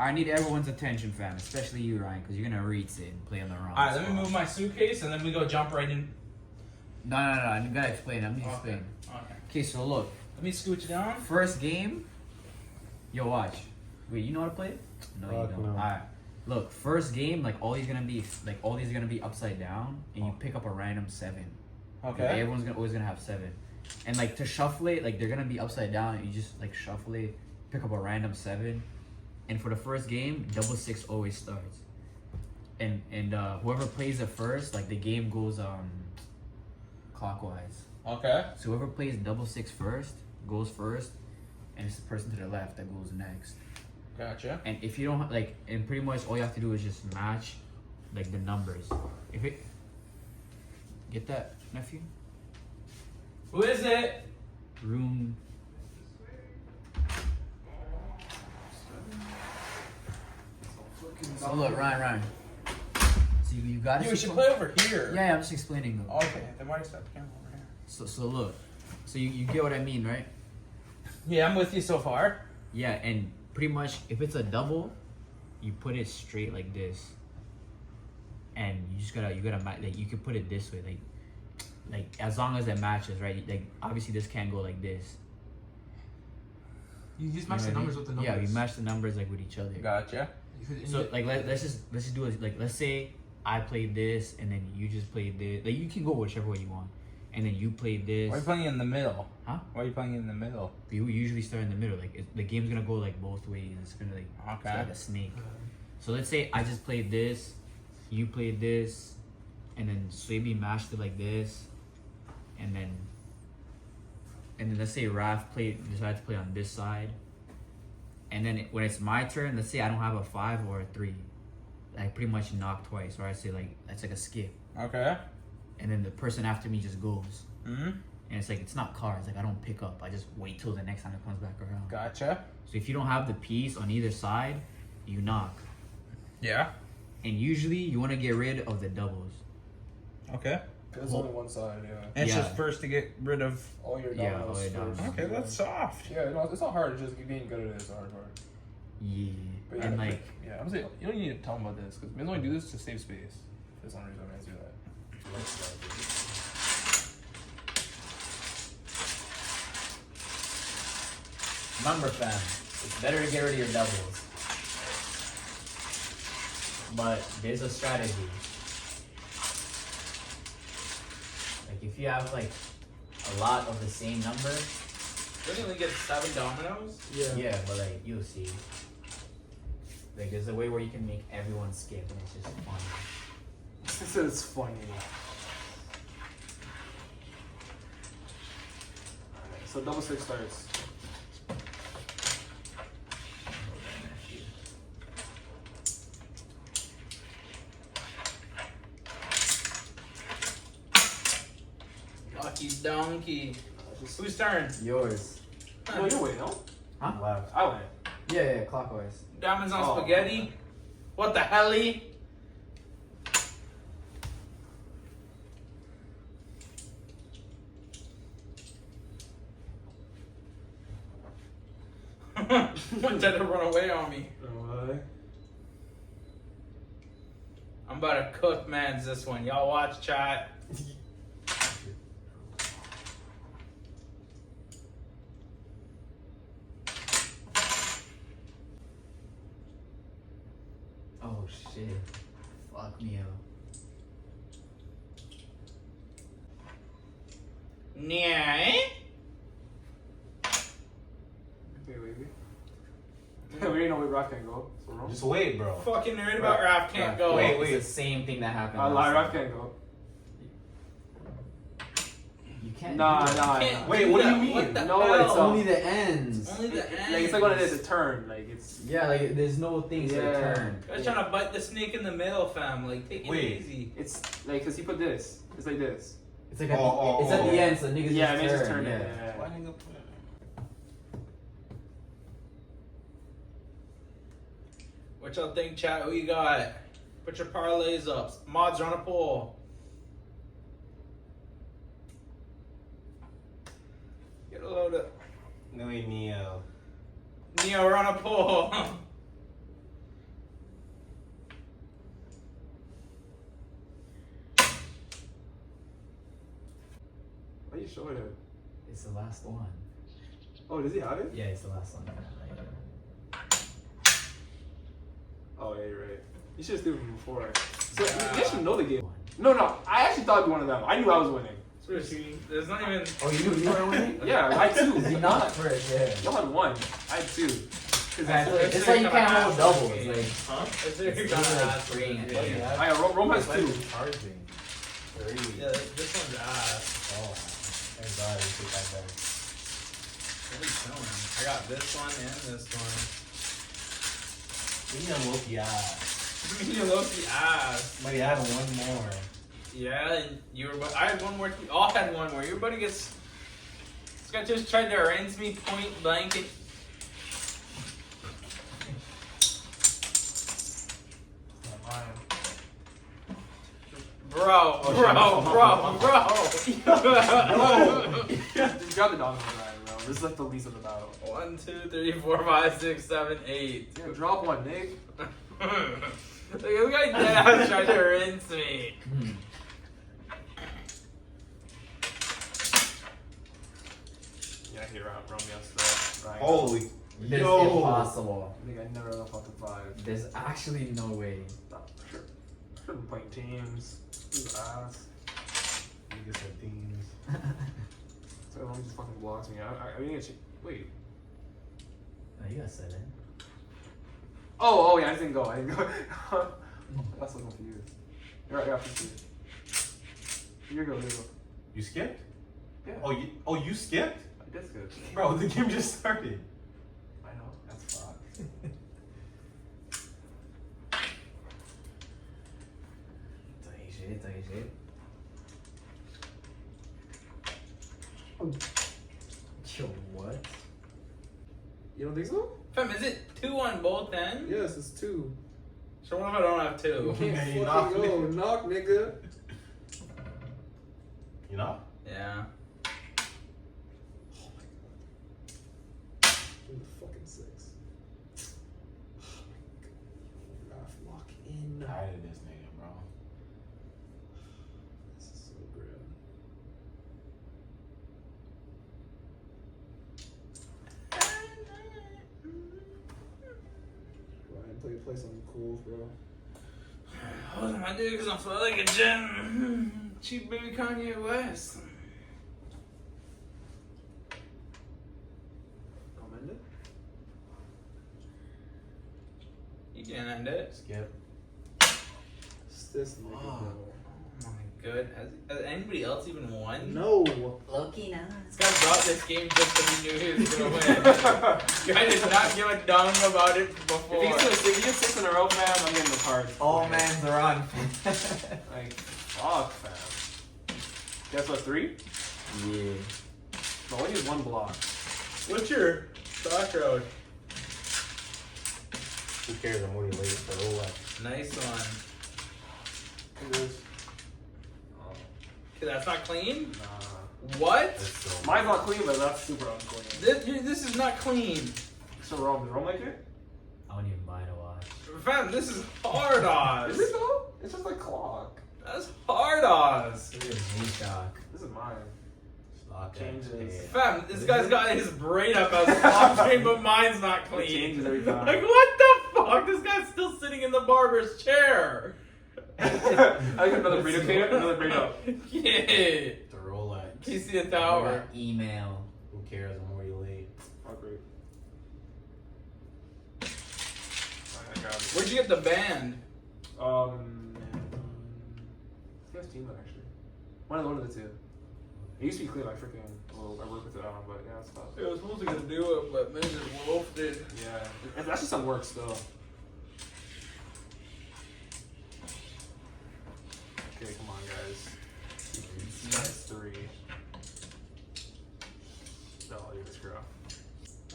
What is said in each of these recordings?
I need everyone's attention, fam, especially you, Ryan, because you're gonna read it and play on the wrong. All right, let me move my suitcase and then we go jump right in. No, I gotta explain. I'm gonna explain. Okay, so look. Let me scooch down. First game. Yo, watch. Wait, you know how to play it? No, you don't. No. All right. Look, first game, all these are gonna be upside down, and you pick up a random 7. Okay. Everyone's always gonna have 7, and to shuffle it, they're gonna be upside down. And you just shuffle it, pick up a random 7. And for the first game, double 6 always starts. And whoever plays it first, the game goes clockwise. Okay. So whoever plays double 6 first goes first, and it's the person to the left that goes next. Gotcha. And if you don't and pretty much all you have to do is just match the numbers. If it get that, nephew? Who is it? Room. So look, Ryan. So you got it. We should play over here. Yeah, I'm just explaining them. Okay, then why do you set the camera over here? So look, so you get what I mean, right? Yeah, I'm with you so far. Yeah, and pretty much if it's a double, you put it straight like this, and you gotta you can put it this way, as long as it matches, right? Obviously this can't go like this. You just match the numbers with the numbers. Yeah, you match the numbers with each other. Gotcha. So let's just do it let's say I played this and then you just played this. You can go whichever way you want, and then you played this. Why are you playing in the middle? Huh? Why are you playing in the middle? You usually start in the middle. The game's gonna go both ways. It's gonna it's okay. like a snake. So let's say I just played this, you played this, and then Swaby mashed it like this, and then let's say Raph decided to play on this side. And then when it's my turn, let's say I don't have a 5 or a 3. I pretty much knock twice, or I say that's a skip. Okay. And then the person after me just goes. Mm-hmm. And it's not cards. I don't pick up. I just wait till the next time it comes back around. Gotcha. So if you don't have the piece on either side, you knock. Yeah. And usually you want to get rid of the doubles. Okay. There's only one side, yeah. And it's just first to get rid of all your dominoes. all your dominoes. First. Okay, that's soft. Yeah, no, it's not hard. It's just getting good at it is the hard part. Yeah. But yeah, And yeah, I'm saying you don't need to tell them about this because we only do this to save space. For some reason, I'm gonna do that. Remember, fam, it's better to get rid of your doubles. But there's a strategy. If you have a lot of the same number. Doesn't we get 7 dominoes? Yeah, but you'll see. There's a way where you can make everyone skip and it's just fun. It's funny. Alright, so double 6 starts. Lucky donkey. Whose turn? Yours. No, you wait, no? Huh? Left. I went. Yeah, clockwise. Diamonds on spaghetti. What the helly? One tried to run away on me. I'm about to cook mans this one. Y'all watch, chat. Oh shit. Fuck me up. Yeah. Wait. We already know where Raph can go. So wrong. Just wait, bro. Fucking nerd about Raph can't go. Wait. It's the same thing that happened. I lie, Raph can't go. You can't. Nah, do that. Can't Wait, do what do that. you mean? What the No, hell? it's Only the ends. It's only the ends. Like it's like when it is a turn. Like it's. Yeah, like there's no things to Yeah. turn. I was trying to bite the snake in the middle, fam. Like, take it Wait. easy. It's like because he put this. It's like this. It's like Oh, it's at oh. the end, so niggas Yeah, it just makes turn. us turn it. Yeah. Why nigga put it? What y'all think, chat? Who you got? Put your parlays up. Mods are on a poll. Get a load of Louis Neo. Neo, we're on a poll. Why are you showing it? It's the last one. Oh, does he have it? Yeah, it's the last one. Oh yeah, you're right. You should have do it before. So Yeah. you actually know the game. No. I actually thought it'd be one of them. I knew I was winning. There's not even. Oh, you were winning? Yeah, I had two. Is he not first? Yeah. Y'all had one. I had two. It's like you can't hold doubles. Like, Huh? It's it's really like ass. freeing it. Yeah. I got Rome has two. Charging. 3. Yeah, this one's ass. Oh, thank God you took that back. What are you doing? I got this one and this one. We need a Loki ass. You Loki ass. Buddy, I had one more. Yeah, and you were. I had one more. We all had one more. Your buddy gets. This guy just tried to rinse me point blank. And, bro. Just grab the Dominoes, bro. This is like the least of the battle. 1, 2, 3, 4, 5, 6, 7, 8. Yeah, drop one, Nick. Look, this guy dead ass tried to rinse me. Yeah, here, Romeo's the. Holy. This is Yo. impossible. I think I never left off the 5. There's actually no way. Sure. Should have been playing teams. This ass. Niggas said themes. So long just fucking blocks me. I need to wait. Oh, you got 7. Oh yeah, I didn't go. I got so confused. You're right, I got confused. Here you go. You skipped? Yeah. Oh, you skipped? I did skip. Bro, the game just started. I know. That's fucked. Talking shit. Yo, what? You don't think so? Fam, is it 2 on both ends? Yes, it's 2. So what if I don't have 2? You can't Yeah, you fucking knock, go. nigga. Knock, nigga. You know? Yeah. Oh my god. Give me the fucking 6. Oh my god. Raf, lock in. Tired of this nigga, bro. This is so grim. Ryan, play something cool, bro. Hold on, my dude, because I'm feeling like a gem. Cheap baby Kanye West. Don't end it? You can end it. Skip. It's this nigga, Oh. bro. Oh my god. Has anybody else even won? No. Loki now. This guy brought this game just because he knew he was going to win. Guy did not give a dung about it before. If you get 6 in a row, man, I'm getting the card. All man's are on. Like, fuck, fam. Guess what, 3? Yeah. No, I need 1 block. What's your background? Who cares? I'm already late for the whole life. Nice one. It is. Oh, Okay, that's not clean? nah. What? That's so. Mine's not clean, but that's super unclean. This is not clean. So, Rome, did Rome like it? I wouldn't even buy to watch. Fam, this is hard Oz. Is it though? It's just like clock. That's hard Oz. Look at G-Shock. This is mine. Lock Changes. that. Fam, this guy's got his brain up as a blockchain, but mine's not It clean. changes every time. Like, what the fuck? This guy's still sitting in the barber's chair. I got another burrito cleaner, another burrito. Yeah. The Rolex. TC the Tower. Email. Who cares? I'm already late. Oh, great. I got it. Where'd you get the band? I think it's Team actually. One of the two. It used to be clean, like freaking. Well, I work with it on, but yeah, it's tough. I was supposed to go do it, but man just wolfed it. Yeah, that's just some work still. Okay, come on, guys. Nice 3. No, I'll leave this girl.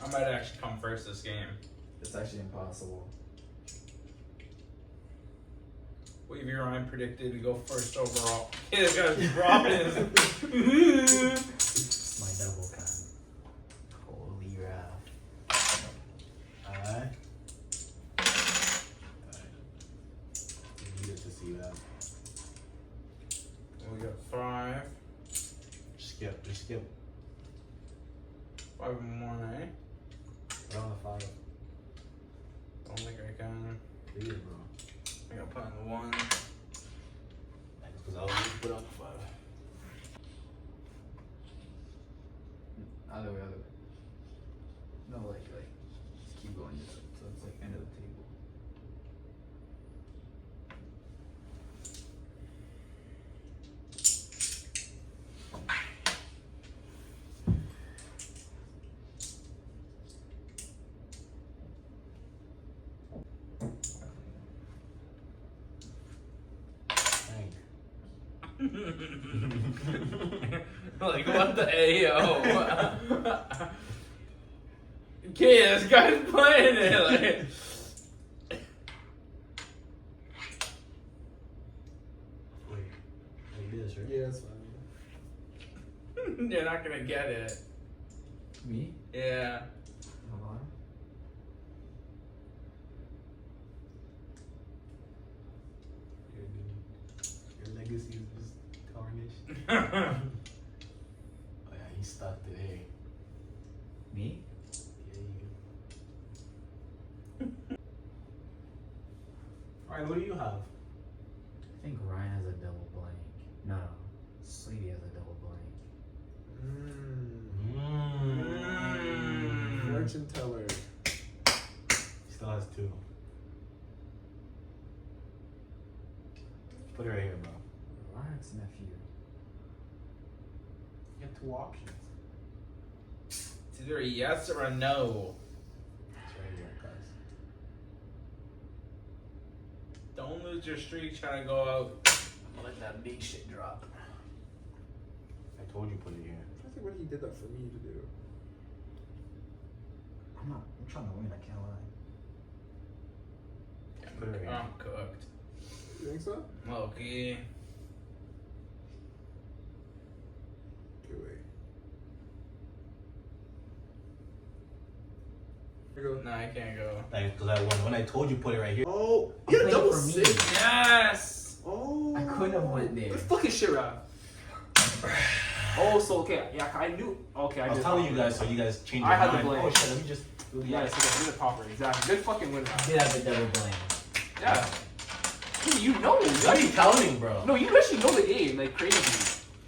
I might actually come first this game. It's actually impossible. Wavy Ryan predicted to go first overall. Yeah, this guy's dropping. My double kind. Holy Ralph. Alright. You needed to see that. We got 5. Skip, just skip. 5 and 1, eh? Put on the 5. Don't think I can. Leave it, bro. I gotta put on the 1. Because I'll need to put on the 5. Other way. No, like, just keep going. So it's like end of the table. Dang. Like, what the AO? Okay, this guy's playing it. Like, Wait. Like this, right? Yeah, that's fine. you're not gonna get it. Me? Yeah. Hold on. Your legacy is just tarnished. Oh yeah, he's stuck today. Me? Yeah, you. Alright, what do you have? I think Ryan has a double blank. No. Sleepy has a double blank. Fortune teller. He still has 2. Put it right here, bro. Relax, nephew. You have 2 options. It's either a yes or a no. It's right here, guys. Don't lose your streak trying to go out. I'm gonna let that big shit drop. I told you put it here. I think what he did that for me to do. I'm trying to win, I can't lie. Put it right here. I'm cooked. You think so? Okay. Okay, wait. Here you go. No, I can't go. Thanks, because I won. When I told you put it right here. Oh, I'm you had a playing double for me. 6. Yes! Oh. I couldn't have went there. What fucking shit, Rap? Oh, so okay, yeah, I knew. Okay, I was did telling pop you it. guys, so you guys changed I your had the mind. blame. Oh shit, let me just do the Yes, okay, do the popper, exactly. Good fucking win, Rap. Did have a double blank. Yeah. Dude, you know. What are you counting, bro? No, you actually know the game, like crazy.